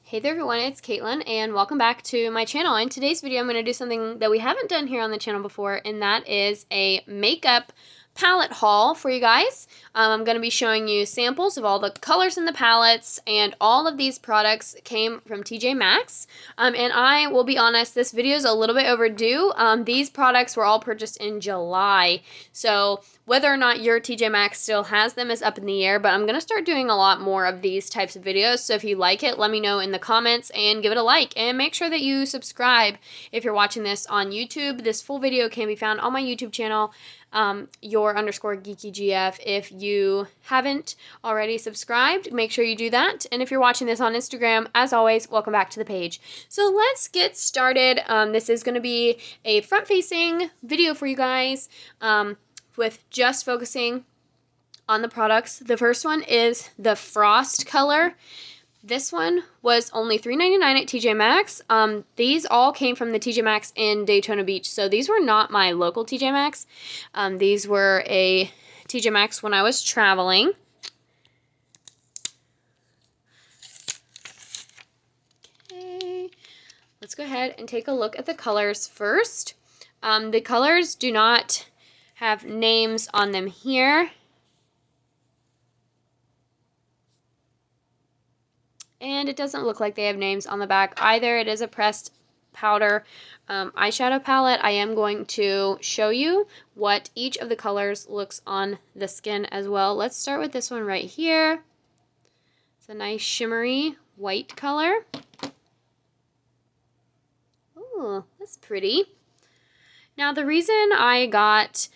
Hey there everyone, it's Caitlin and welcome back to my channel. In today's video I'm going to do something that we haven't done here on the channel before, and that is a makeup palette haul for you guys. I'm going to be showing you samples of all the colors in the palettes, and all of these products came from TJ MAXX. And I will be honest, this video is a little bit overdue. These products were all purchased in July, so whether or not your TJ MAXX still has them is up in the air, but I'm going to start doing a lot more of these types of videos, so if you like it, let me know in the comments and give it a like, and make sure that you subscribe if you're watching this on YouTube. This full video can be found on my YouTube channel, your_geekygf. If you haven't already subscribed, make sure you do that, and if you're watching this on Instagram, as always, welcome back to the page. So let's get started. This is going to be a front-facing video for you guys, with just focusing on the products. The first one is the Frost color. This one was only $3.99 at TJ MAXX. These all came from the TJ MAXX in Daytona Beach, so these were not my local TJ MAXX. These were a TJ MAXX when I was traveling. Okay, let's go ahead and take a look at the colors first. The colors do not have names on them here. And it doesn't look like they have names on the back either. It is a pressed powder eyeshadow palette. I am going to show you what each of the colors looks on the skin as well. Let's start with this one right here. It's a nice shimmery white color. Ooh, that's pretty. Now the reason I got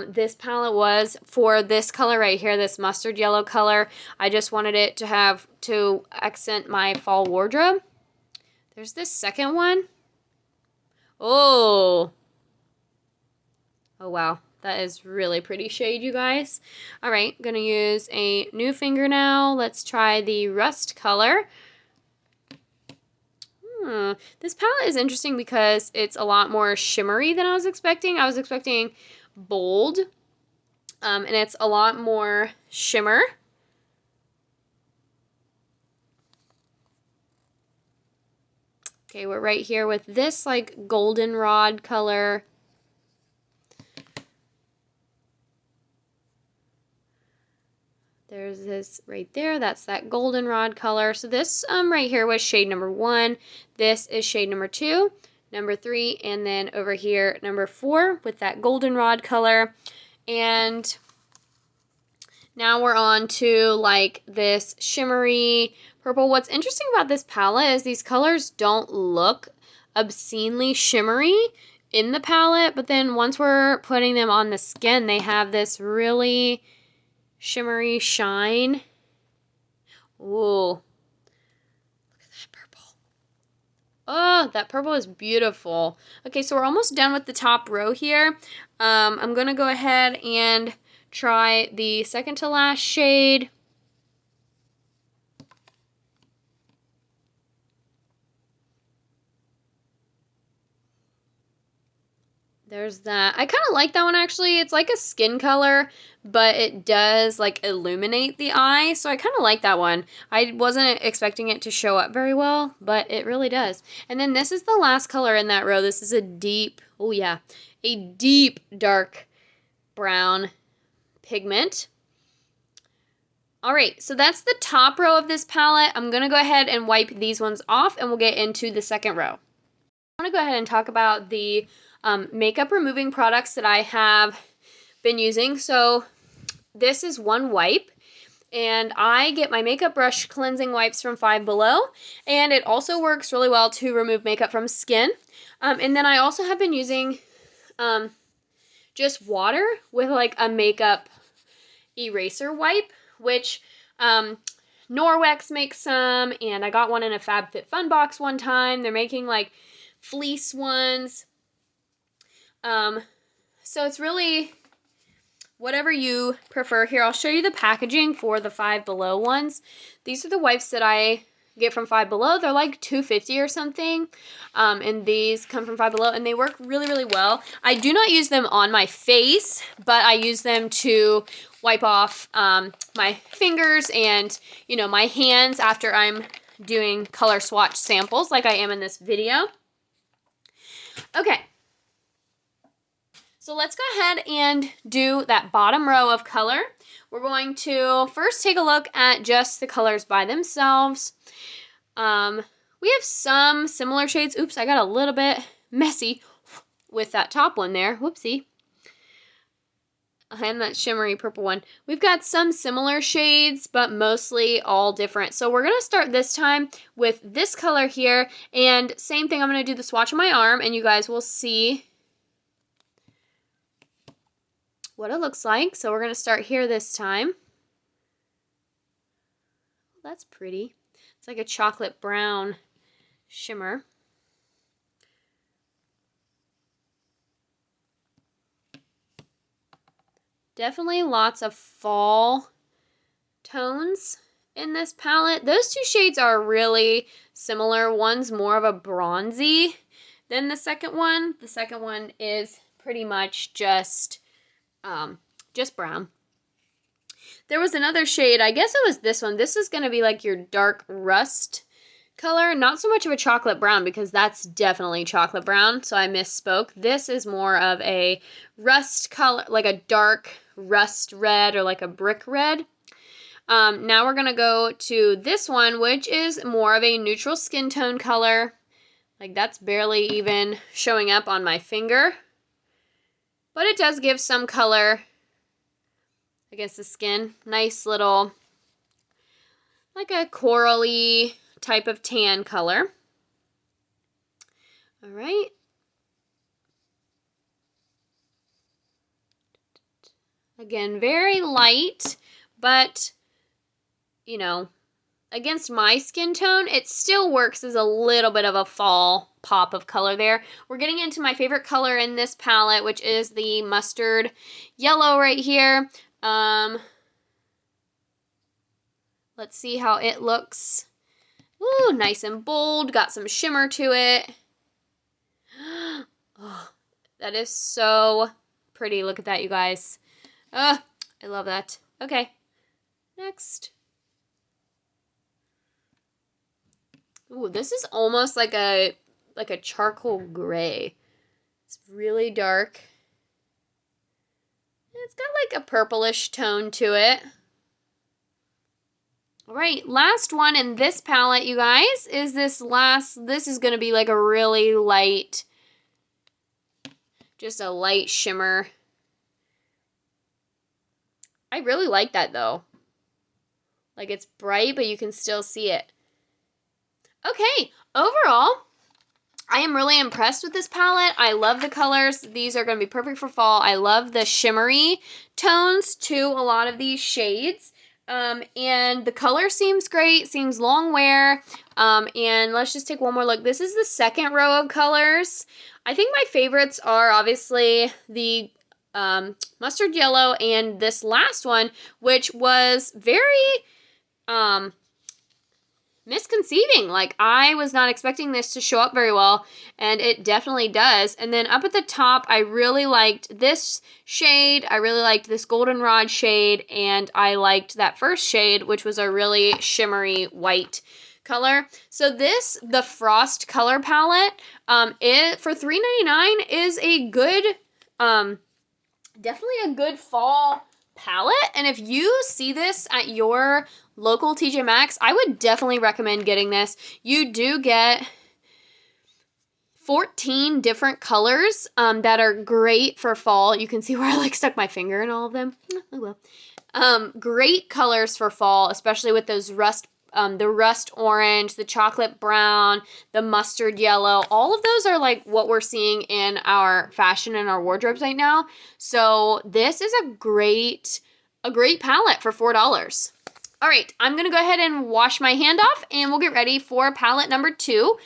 this palette was for this color right here, this mustard yellow color. I just wanted it to have to accent my fall wardrobe. There's this second one. Oh wow, that is really pretty shade, you guys. All right, gonna use a new finger now. Let's try the rust color. This palette is interesting because it's a lot more shimmery than I was expecting. I was expecting bold, and it's a lot more shimmer. Okay, we're right here with this like goldenrod color. There's this right there, that's that goldenrod color. So this right here was shade number 1. This is shade number 2, number 3, and then over here, number 4 with that goldenrod color. And now we're on to like this shimmery purple. What's interesting about this palette is these colors don't look obscenely shimmery in the palette, but then once we're putting them on the skin, they have this really shimmery shine. Ooh, look at that purple. Oh, that purple is beautiful. Okay, so we're almost done with the top row here. I'm gonna go ahead and try the second to last shade. There's that. I kind of like that one, actually. It's like a skin color, but it does like illuminate the eye, so I kind of like that one. I wasn't expecting it to show up very well, but it really does. And then this is the last color in that row. This is a deep, oh yeah, a deep dark brown pigment. All right, so that's the top row of this palette. I'm gonna go ahead and wipe these ones off, and we'll get into the second row. I want to go ahead and talk about the makeup removing products that I have been using. So this is one wipe, and I get my makeup brush cleansing wipes from Five Below, and it also works really well to remove makeup from skin. And then I also have been using just water with like a makeup eraser wipe, which Norwex makes some, and I got one in a FabFitFun box one time. They're making like fleece ones. So it's really whatever you prefer. Here, I'll show you the packaging for the Five Below ones. These are the wipes that I get from Five Below. They're like $2.50 or something, and these come from Five Below, and they work really, really well. I do not use them on my face, but I use them to wipe off my fingers and, you know, my hands after I'm doing color swatch samples like I am in this video. Okay. So let's go ahead and do that bottom row of color. We're going to first take a look at just the colors by themselves. We have some similar shades. Oops, I got a little bit messy with that top one there. Whoopsie. And that shimmery purple one. We've got some similar shades, but mostly all different. So we're going to start this time with this color here. And same thing, I'm going to do the swatch on my arm, and you guys will see what it looks like. So we're going to start here this time. That's pretty. It's like a chocolate brown shimmer. Definitely lots of fall tones in this palette. Those two shades are really similar. One's more of a bronzy than the second one. The second one is pretty much just brown. There was another shade, I guess it was this one. This is going to be like your dark rust color. Not so much of a chocolate brown because that's definitely chocolate brown, so I misspoke. This is more of a rust color, like a dark rust red or like a brick red. Now we're going to go to this one, which is more of a neutral skin tone color. Like that's barely even showing up on my finger. But it does give some color against the skin. Nice little, like a corally type of tan color. All right. Again, very light, but, you know, against my skin tone, it still works as a little bit of a fall pop of color there. We're getting into my favorite color in this palette, which is the mustard yellow right here. Let's see how it looks. Ooh, nice and bold, got some shimmer to it. Oh, that is so pretty. Look at that, you guys. I love that. Okay, next. Ooh, this is almost like a charcoal gray. It's really dark. It's got like a purplish tone to it. All right, last one in this palette, you guys, is this is going to be like a really light, just a light shimmer. I really like that though. Like it's bright, but you can still see it. Okay, overall, I am really impressed with this palette. I love the colors. These are going to be perfect for fall. I love the shimmery tones to a lot of these shades. And the color seems great, seems long wear. And let's just take one more look. This is the second row of colors. I think my favorites are obviously the mustard yellow and this last one, which was very misconceiving. Like I was not expecting this to show up very well, and it definitely does. And then up at the top, I really liked this shade. I really liked this goldenrod shade, and I liked that first shade, which was a really shimmery white color. So this, the Frost color palette, it for $3.99 is a good, definitely a good fall palette. And if you see this at your local TJ Maxx, I would definitely recommend getting this. You do get 14 different colors that are great for fall. You can see where I like stuck my finger in all of them. Oh well. Great colors for fall, especially with those the rust orange, the chocolate brown, the mustard yellow. All of those are like what we're seeing in our fashion and our wardrobes right now. So this is a great palette for $4. All right, I'm going to go ahead and wash my hand off, and we'll get ready for palette number 2.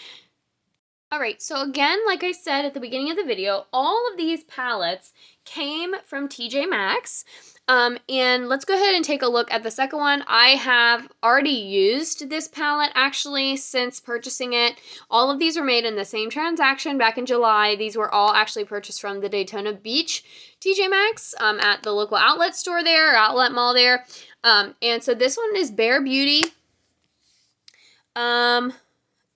All right, so again, like I said at the beginning of the video, all of these palettes came from TJ Maxx. And let's go ahead and take a look at the second one. I have already used this palette actually since purchasing it. All of these were made in the same transaction back in July. These were all actually purchased from the Daytona Beach TJ Maxx at the local outlet store there, or outlet mall there. And so this one is Bare Beauty.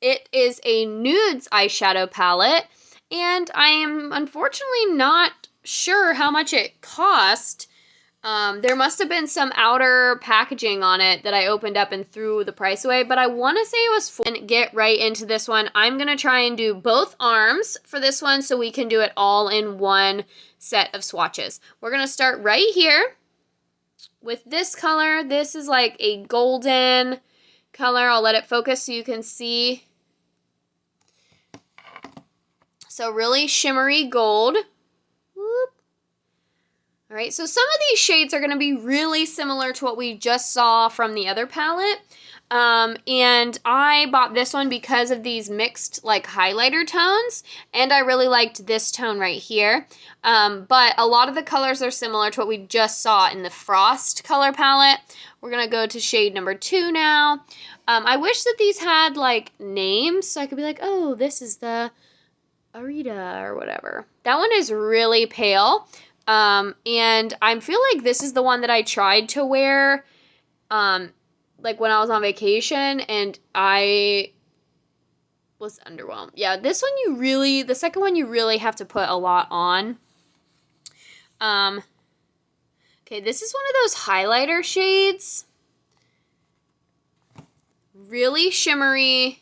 It is a nudes eyeshadow palette, and I am unfortunately not sure how much it cost. There must have been some outer packaging on it that I opened up and threw the price away, but I want to say it was $4. And get right into this one. I'm going to try and do both arms for this one so we can do it all in one set of swatches. We're going to start right here with this color. This is like a golden color. I'll let it focus so you can see. So really shimmery gold. Whoop. All right, so some of these shades are going to be really similar to what we just saw from the other palette. And I bought this one because of these mixed like highlighter tones, and I really liked this tone right here. But a lot of the colors are similar to what we just saw in the Frost color palette. We're going to go to shade number 2 now. I wish that these had like names so I could be like, oh, this is the Arita or whatever. That one is really pale. And I feel like this is the one that I tried to wear, like when I was on vacation, and I was underwhelmed. Yeah, this one the second one you really have to put a lot on. Okay, this is one of those highlighter shades. Really shimmery.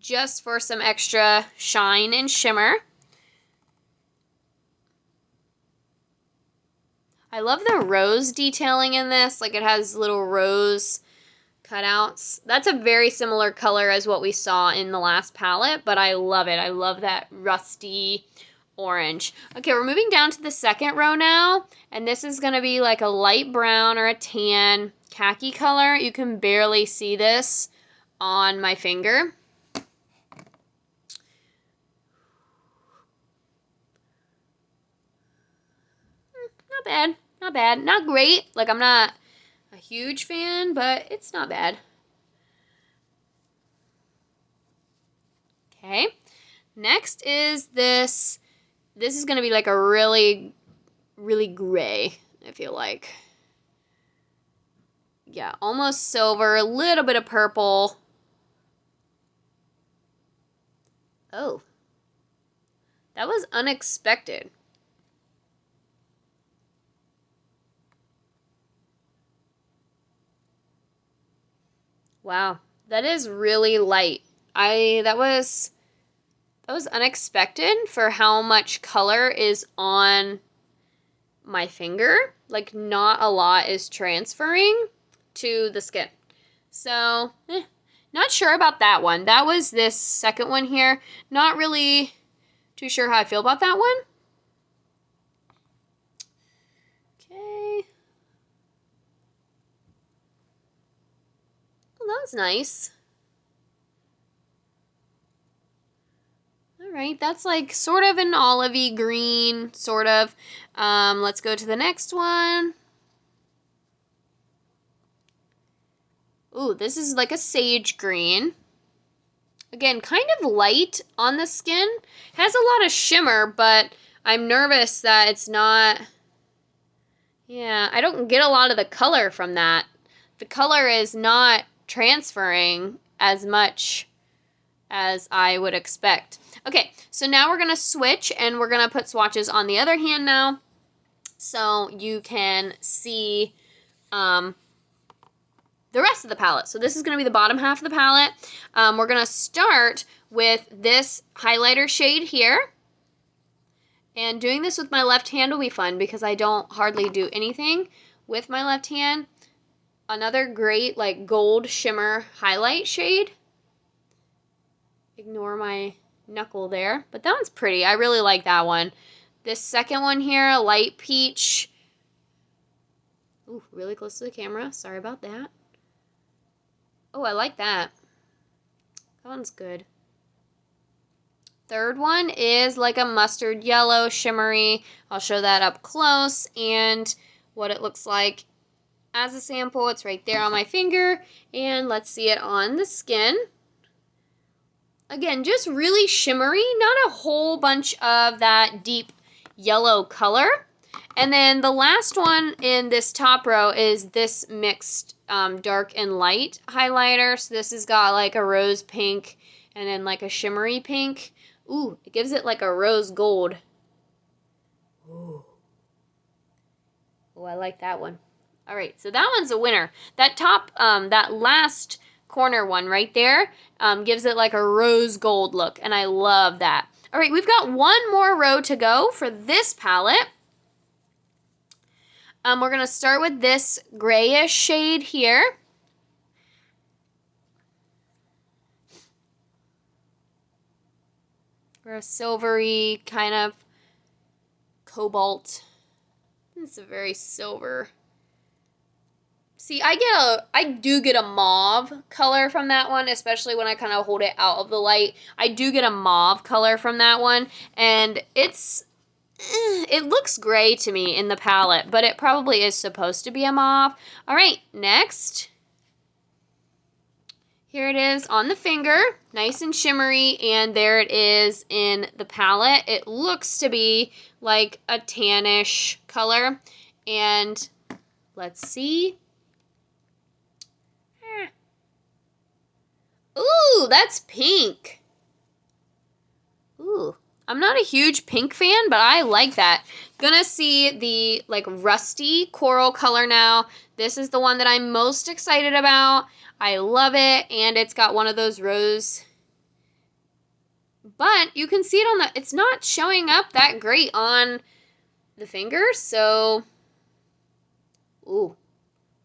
Just for some extra shine and shimmer. I love the rose detailing in this. Like it has little rose cutouts. That's a very similar color as what we saw in the last palette, but I love it. I love that rusty orange. Okay, we're moving down to the second row now, and this is going to be like a light brown or a tan khaki color. You can barely see this on my finger. Not bad, not bad, not great. Like I'm not a huge fan, but it's not bad. Okay, next is this. This is going to be like a really gray, I feel like. Yeah, almost silver, a little bit of purple. Oh, that was unexpected. Wow, that is really light. That was unexpected for how much color is on my finger. Like not a lot is transferring to the skin. So, not sure about that one. That was this second one here. Not really too sure how I feel about that one. Okay. Well, that was nice. All right, that's like sort of an olivey green, sort of. Let's go to the next one. Ooh, this is like a sage green. Again, kind of light on the skin. Has a lot of shimmer, but I'm nervous that it's not... Yeah, I don't get a lot of the color from that. The color is not transferring as much as I would expect. Okay, so now we're going to switch and we're going to put swatches on the other hand now so you can see the rest of the palette. So this is going to be the bottom half of the palette. We're going to start with this highlighter shade here. And doing this with my left hand will be fun because I don't hardly do anything with my left hand. Another great like gold shimmer highlight shade. Ignore my knuckle there, but that one's pretty. I really like that one. This second one here, light peach. Ooh, really close to the camera. Sorry about that. Oh, I like that. That one's good. Third one is like a mustard yellow shimmery. I'll show that up close and what it looks like as a sample. It's right there on my finger, and let's see it on the skin. Again, just really shimmery, not a whole bunch of that deep yellow color. And then the last one in this top row is this mixed dark and light highlighter. So this has got like a rose pink and then like a shimmery pink. Ooh, it gives it like a rose gold. Ooh. Oh, I like that one. All right, so that one's a winner. That top, that last corner one right there gives it like a rose gold look, and I love that. All right, we've got one more row to go for this palette. We're going to start with this grayish shade here. Or a silvery kind of cobalt. It's a very silver. See, I do get a mauve color from that one, especially when I kind of hold it out of the light. I do get a mauve color from that one, and it looks gray to me in the palette, but it probably is supposed to be a mauve. All right, next. Here it is on the finger, nice and shimmery, and there it is in the palette. It looks to be like a tannish color, and let's see. Ooh, that's pink. Ooh, I'm not a huge pink fan, but I like that. Gonna see the like rusty coral color now. This is the one that I'm most excited about. I love it, and it's got one of those rose. But you can see it on the, it's not showing up that great on the finger, so, ooh.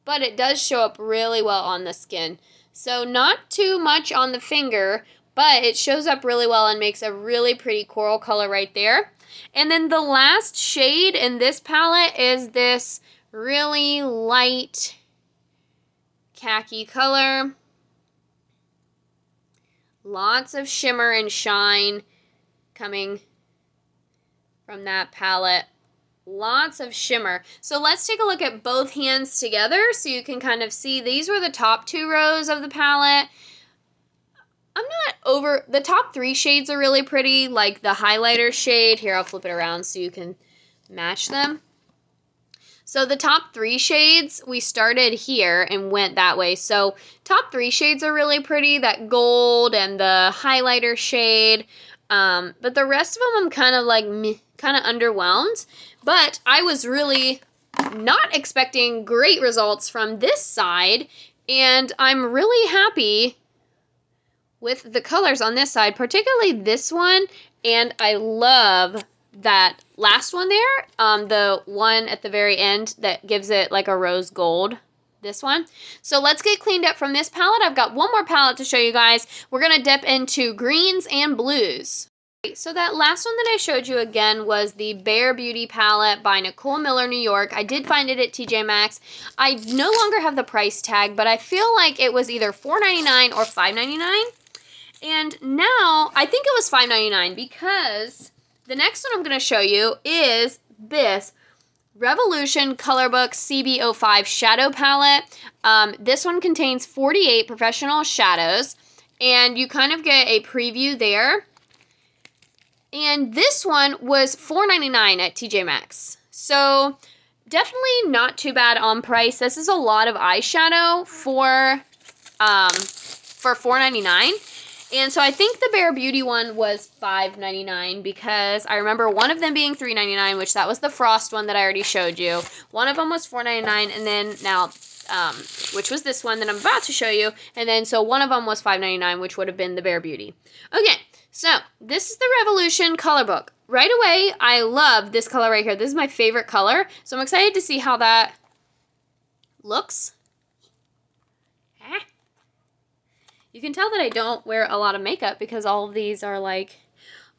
But it does show up really well on the skin. So not too much on the finger, but it shows up really well and makes a really pretty coral color right there. And then the last shade in this palette is this really light khaki color. Lots of shimmer and shine coming from that palette. Lots of shimmer. So let's take a look at both hands together so you can kind of see. These were the top two rows of the palette. I'm not over, the top three shades are really pretty, like the highlighter shade. Here, I'll flip it around so you can match them. So the top three shades, we started here and went that way. So top three shades are really pretty, that gold and the highlighter shade. But the rest of them I'm kind of like, kind of underwhelmed. But I was really not expecting great results from this side. And I'm really happy with the colors on this side, particularly this one. And I love that last one there, the one at the very end that gives it like a rose gold, this one. So let's get cleaned up from this palette. I've got one more palette to show you guys. We're going to dip into greens and blues. So that last one that I showed you again was the Bare Beauty palette by Nicole Miller, New York. I did find it at TJ Maxx. I no longer have the price tag, but I feel like it was either $4.99 or $5.99. And now, I think it was $5.99 because the next one I'm going to show you is this Revolution Colorbook CB05 Shadow Palette. This one contains 48 professional shadows, and you kind of get a preview there. And this one was $4.99 at TJ Maxx. So definitely not too bad on price. This is a lot of eyeshadow for $4.99. And so I think the Bare Beauty one was $5.99 because I remember one of them being $3.99, which that was the Frost one that I already showed you. One of them was $4.99, and then now, which was this one that I'm about to show you. And then so one of them was $5.99, which would have been the Bare Beauty. Okay, so this is the Revolution Colorbook. Right away, I love this color right here. This is my favorite color. So I'm excited to see how that looks. You can tell that I don't wear a lot of makeup because all of these are like,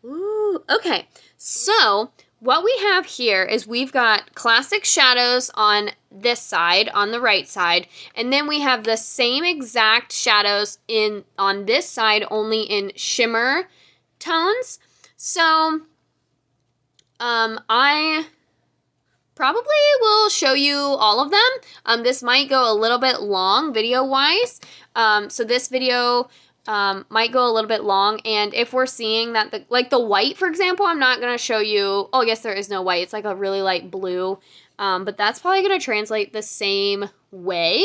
ooh, okay. So what we have here is we've got classic shadows on this side, on the right side, and then we have the same exact shadows on this side, only in shimmer tones. So I probably will show you all of them. This might go a little bit long video-wise. So this video might go a little bit long. And if we're seeing that the white, for example, I'm not going to show you, oh yes, there is no white. It's like a really light blue. But that's probably going to translate the same way.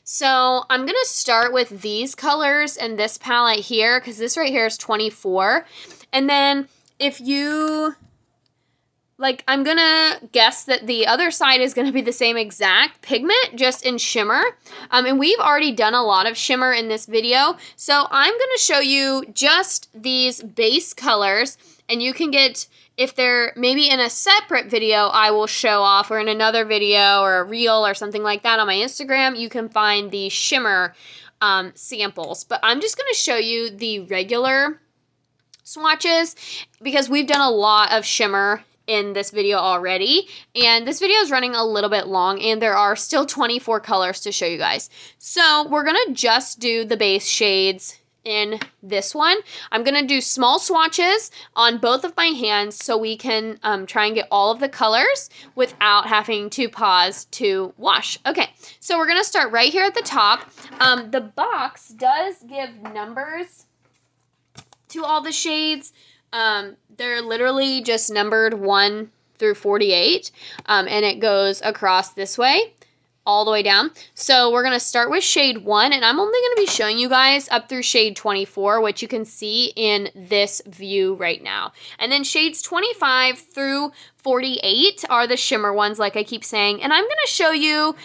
So I'm going to start with these colors and this palette here, because this right here is 24. And then if you, like, I'm going to guess that the other side is going to be the same exact pigment, just in shimmer. And we've already done a lot of shimmer in this video. So I'm going to show you just these base colors, and you can get, if they're maybe in a separate video, I will show off, or in another video or a reel or something like that on my Instagram, you can find the shimmer samples. But I'm just going to show you the regular swatches because we've done a lot of shimmer in this video already, and this video is running a little bit long, and there are still 24 colors to show you guys. So we're gonna just do the base shades in this one. I'm gonna do small swatches on both of my hands so we can try and get all of the colors without having to pause to wash. Okay, so we're gonna start right here at the top. The box does give numbers to all the shades. They're literally just numbered 1 through 48, and it goes across this way, all the way down. So we're going to start with shade 1, and I'm only going to be showing you guys up through shade 24, which you can see in this view right now. And then shades 25 through 48 are the shimmer ones, like I keep saying. And I'm going to show you,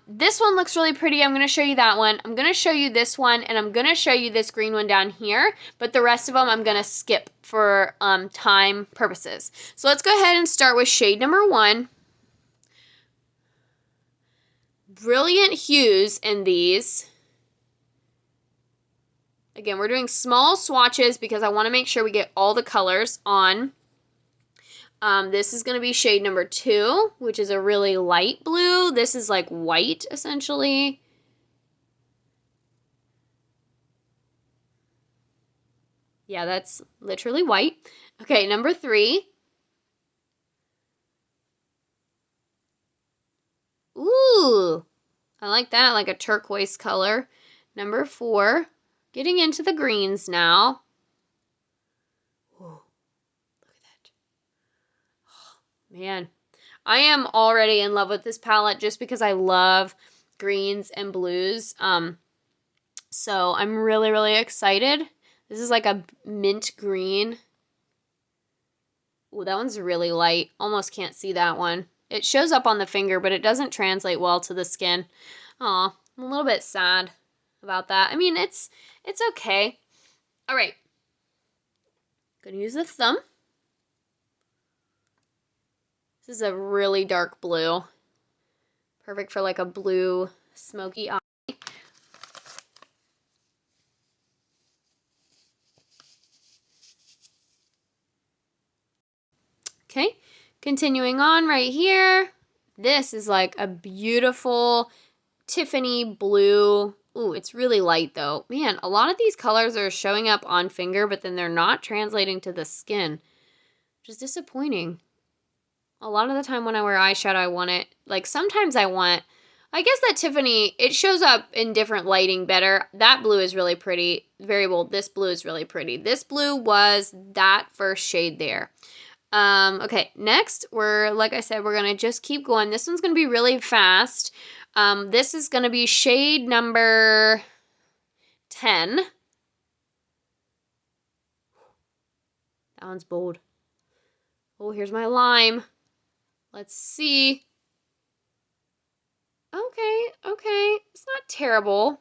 this one looks really pretty. I'm going to show you that one. I'm going to show you this one, and I'm going to show you this green one down here. But the rest of them I'm going to skip for time purposes. So let's go ahead and start with shade number 1. Brilliant hues in these. Again, we're doing small swatches because I want to make sure we get all the colors on. This is going to be shade number 2, which is a really light blue. This is like white, essentially. Yeah, that's literally white. Okay, number 3. Ooh, I like that, like a turquoise color. Number 4, getting into the greens now. Ooh, look at that. Oh, man, I am already in love with this palette just because I love greens and blues. So I'm really, really excited. This is like a mint green. Ooh, that one's really light. Almost can't see that one. It shows up on the finger, but it doesn't translate well to the skin. Aw, I'm a little bit sad about that. I mean, it's okay. All right. Gonna use the thumb. This is a really dark blue. Perfect for like a blue smoky eye. Okay, continuing on right here. This is like a beautiful Tiffany blue. Ooh, it's really light though. Man, a lot of these colors are showing up on finger, but then they're not translating to the skin, which is disappointing. A lot of the time when I wear eyeshadow, I want it, like sometimes I guess that Tiffany, it shows up in different lighting better. That blue is really pretty. Very bold. This blue is really pretty. This blue was that first shade there. Okay, next, like I said, we're going to just keep going. This one's going to be really fast. This is going to be shade number 10. That one's bold. Oh, here's my lime. Let's see. Okay. It's not terrible.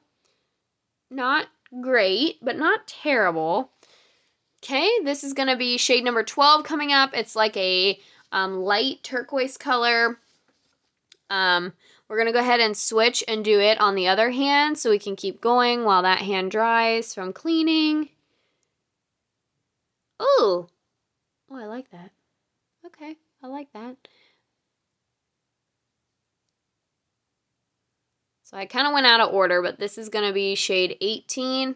Not great, but not terrible. Okay, this is going to be shade number 12 coming up. It's like a light turquoise color. We're going to go ahead and switch and do it on the other hand so we can keep going while that hand dries from cleaning. Oh, I like that. Okay, I like that. So I kind of went out of order, but this is going to be shade 18.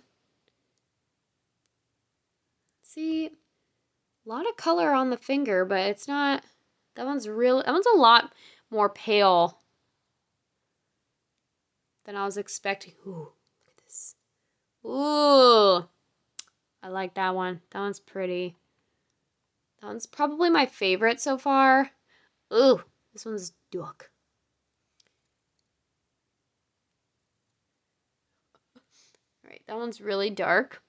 See, a lot of color on the finger, but it's not, that one's a lot more pale than I was expecting. Ooh, look at this. Ooh, I like that one. That one's pretty. That one's probably my favorite so far. Ooh, this one's dark. All right, that one's really dark.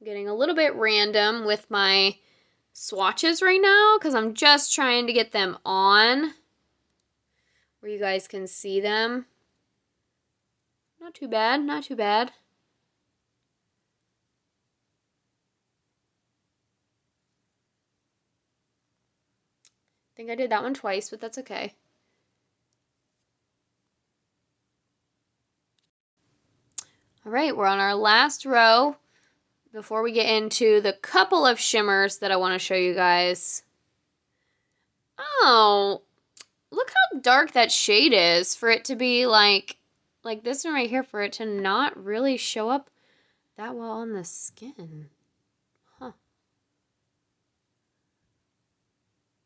I'm getting a little bit random with my swatches right now because I'm just trying to get them on where you guys can see them. Not too bad, not too bad. I think I did that one twice, but that's okay. All right, we're on our last row before we get into the couple of shimmers that I want to show you guys. Oh, look how dark that shade is for it to be like this one right here, for it to not really show up that well on the skin. Huh.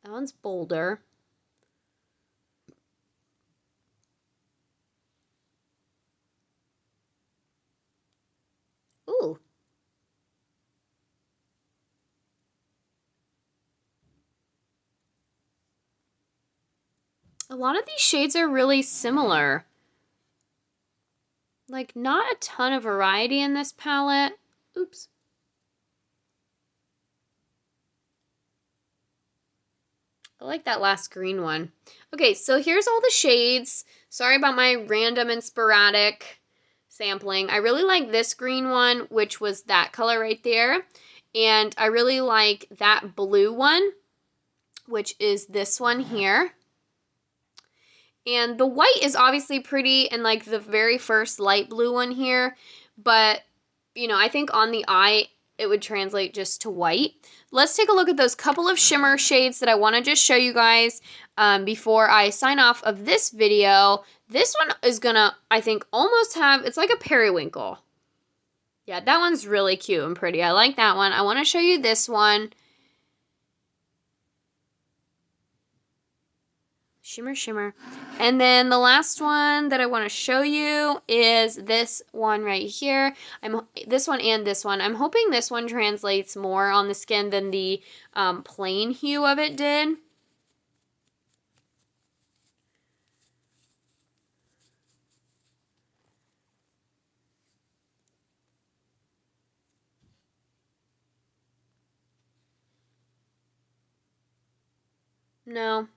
That one's bolder. Ooh. A lot of these shades are really similar. Like, not a ton of variety in this palette. Oops. I like that last green one. Okay, so here's all the shades. Sorry about my random and sporadic sampling. I really like this green one, which was that color right there. And I really like that blue one, which is this one here. And the white is obviously pretty, and like the very first light blue one here, but you know, I think on the eye it would translate just to white. Let's take a look at those couple of shimmer shades that I want to just show you guys before I sign off of this video. This one is gonna, I think, almost have, it's like a periwinkle. Yeah, that one's really cute and pretty. I like that one. I want to show you this one. Shimmer, shimmer. And then the last one that I want to show you is this one right here. This one and this one. I'm hoping this one translates more on the skin than the plain hue of it did. No.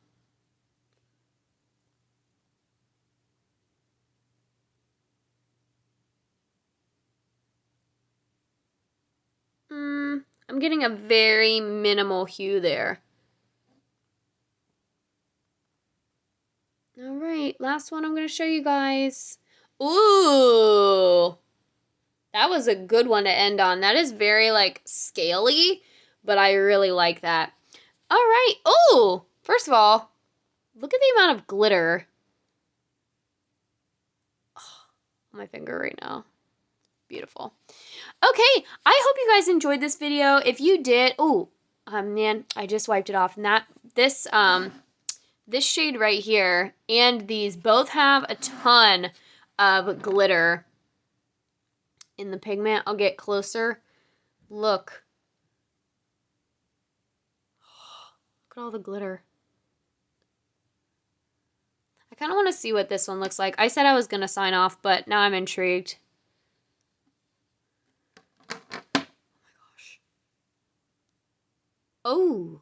I'm getting a very minimal hue there. All right, last one I'm going to show you guys. Ooh, that was a good one to end on. That is very, like, scaly, but I really like that. All right. Oh, first of all, look at the amount of glitter on my finger right now. Beautiful. Okay, I hope you guys enjoyed this video. If you did, man, I just wiped it off. And this shade right here and these both have a ton of glitter in the pigment. I'll get closer. Look. Look at all the glitter. I kind of want to see what this one looks like. I said I was going to sign off, but now I'm intrigued. Oh,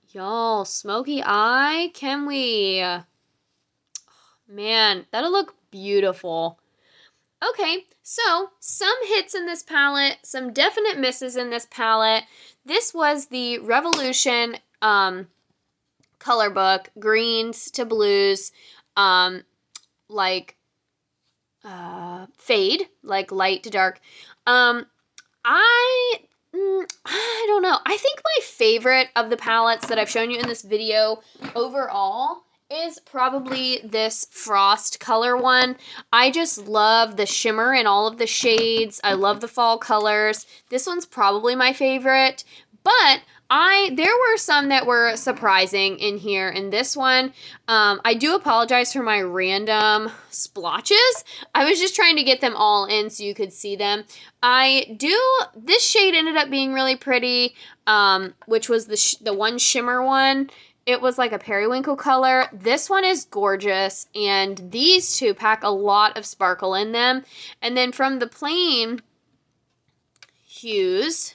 y'all, smoky eye, can we? Man, that'll look beautiful. Okay, so some hits in this palette, some definite misses in this palette. This was the Revolution Colorbook, greens to blues, like fade, like light to dark. I don't know. I think my favorite of the palettes that I've shown you in this video overall is probably this Frost color one. I just love the shimmer in all of the shades. I love the fall colors. This one's probably my favorite, but There were some that were surprising in here. In this one, I do apologize for my random splotches. I was just trying to get them all in so you could see them. This shade ended up being really pretty, which was the one shimmer one. It was like a periwinkle color. This one is gorgeous, and these two pack a lot of sparkle in them. And then from the plain hues,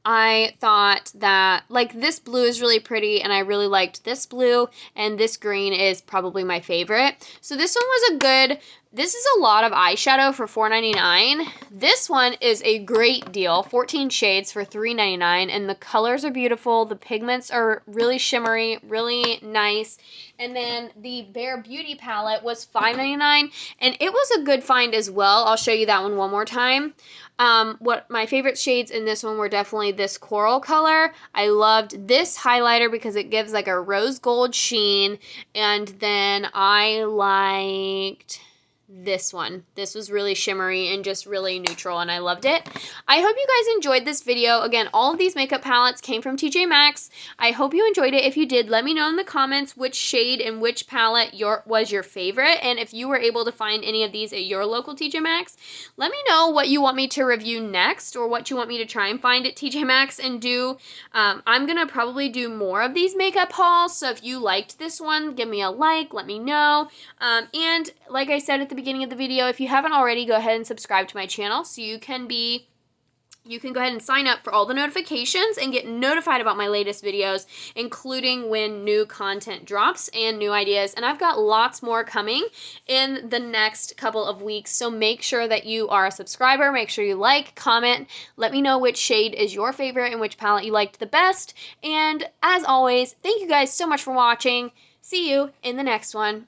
I thought that, like, this blue is really pretty, and I really liked this blue, and this green is probably my favorite. So this one was this is a lot of eyeshadow for $4.99. This one is a great deal, 14 shades for $3.99, and the colors are beautiful. The pigments are really shimmery, really nice. And then the Bare Beauty palette was $5.99, and it was a good find as well. I'll show you that one more time. What my favorite shades in this one were definitely this coral color. I loved this highlighter because it gives like a rose gold sheen, and then I liked this one. This was really shimmery and just really neutral, and I loved it. I hope you guys enjoyed this video. Again, all of these makeup palettes came from TJ Maxx. I hope you enjoyed it. If you did, let me know in the comments which shade and which palette was your favorite, and if you were able to find any of these at your local TJ Maxx. Let me know what you want me to review next, or what you want me to try and find at TJ Maxx and do. I'm gonna probably do more of these makeup hauls, so if you liked this one, give me a like, let me know. And like I said at the beginning of the video, if you haven't already, go ahead and subscribe to my channel so you can go ahead and sign up for all the notifications and get notified about my latest videos, including when new content drops and new ideas. And I've got lots more coming in the next couple of weeks, so make sure that you are a subscriber. Make sure you like, comment, let me know which shade is your favorite and which palette you liked the best. And as always, thank you guys so much for watching. See you in the next one.